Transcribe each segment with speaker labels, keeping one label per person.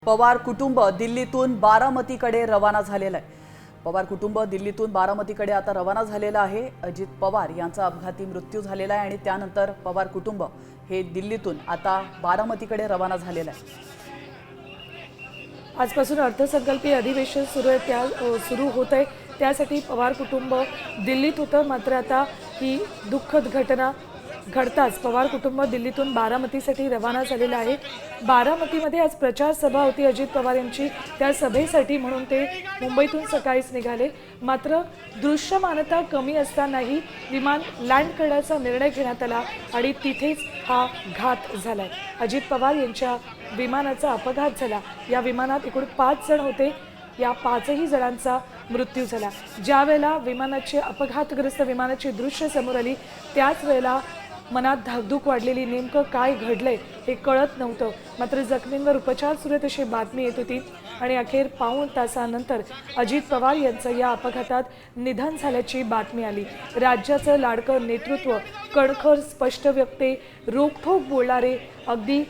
Speaker 1: पवार कुटुंब दिल्लीतून बारामतीकडे रवाना झालेलं आहे। पवार कुटुंब दिल्लीतून बारामतीकडे आता रवाना झालेलं आहे। अजित पवार यांचा अपघाती मृत्यू झालेला आहे आणि त्यानंतर पवार कुटुंब हे दिल्लीतून आता बारामतीकडे रवाना झालेलं आहे।
Speaker 2: आजपासून अर्थसंकल्पीय अधिवेशन सुरू होत आहे, त्यासाठी पवार कुटुंब दिल्लीत होतं। मात्र आता ही दुःखद घटना घडताच पवार कुटुंब दिल्लीतून बारामतीसाठी रवाना झालेलं आहे। बारामतीमध्ये आज प्रचार सभा होती अजित पवार यांची, त्या सभेसाठी म्हणून ते मुंबईतून सकाळीच निघाले। मात्र दृश्यमानता कमी असतानाही विमान लँड करण्याचा निर्णय घेण्यात आला आणि तिथेच हा घात झालाय। अजित पवार यांच्या विमानाचा अपघात झाला। या विमानात एकूण 5 जण होते, या 5ही जणांचा मृत्यू झाला। ज्या वेळेला विमानाची अपघातग्रस्त विमानाची दृश्य समोर आली त्याच वेळेला मनात धाकधूक वाढलेली, नेमकं काय घडलंय हे कळत नव्हतं। मात्र जखमींवर उपचार सुरू आहेत अशी बातमी येत होती आणि अखेर पाऊण तासानंतर अजित पवार यांचं या अपघातात निधन झाल्याची बातमी आली। राज्याचं लाडकं नेतृत्व, कणखर स्पष्ट वक्ते, रोखठोक बोलणारे, अगदी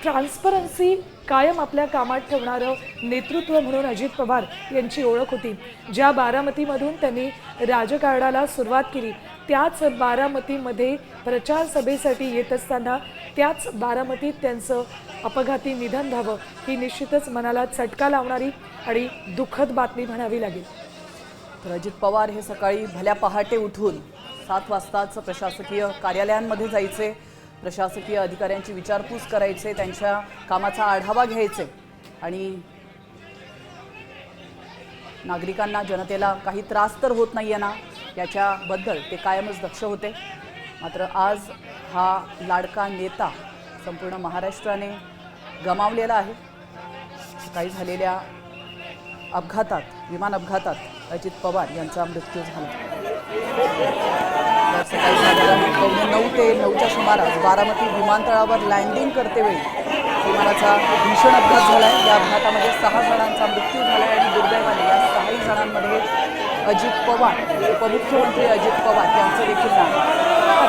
Speaker 2: ट्रान्सपरन्सी कायम आपल्या कामात ठेवणारं नेतृत्व म्हणून अजित पवार यांची ओळख होती। ज्या बारामतीमधून त्यांनी राजकारणाला सुरुवात केली त्याच बारामतीमध्ये प्रचार सभेसाठी येत असताना त्याच बारामतीत त्यांचं अपघाती निधन झालं, ही निश्चितच मनाला चटका लावणारी आणि दुःखद बातमी म्हणावी लागेल।
Speaker 1: तर अजित पवार हे सकाळी भल्या पहाटे उठून 7 वाजताच प्रशासकीय कार्यालयांमध्ये जायचे, प्रशासकीय अधिकाऱ्यांची विचारपूस करायचे, त्यांच्या कामाचा आढावा घ्यायचे आणि नागरिकांना, जनतेला काही त्रास तर होत नाहीये ना याच्याबद्दल ते कायमच दक्ष होते। मात्र आज हा लाडका नेता संपूर्ण महाराष्ट्राने गमावलेला आहे। काही झालेल्या अपघातात, विमान अपघातात अजित पवार यांचा मृत्यू झाला। सकाळी साधारण 9:15 ते 9च्या सुमारास बारामती विमानतळावर लँडिंग करतेवेळी विमानाचा भीषण अपघात झाला आहे। या अपघातामध्ये 6 जणांचा मृत्यू झाला आहे आणि दुर्दैवाने या 6ही जणांमध्ये अजित पवार, उपमुख्यमंत्री अजित पवार यांचं देखील नाव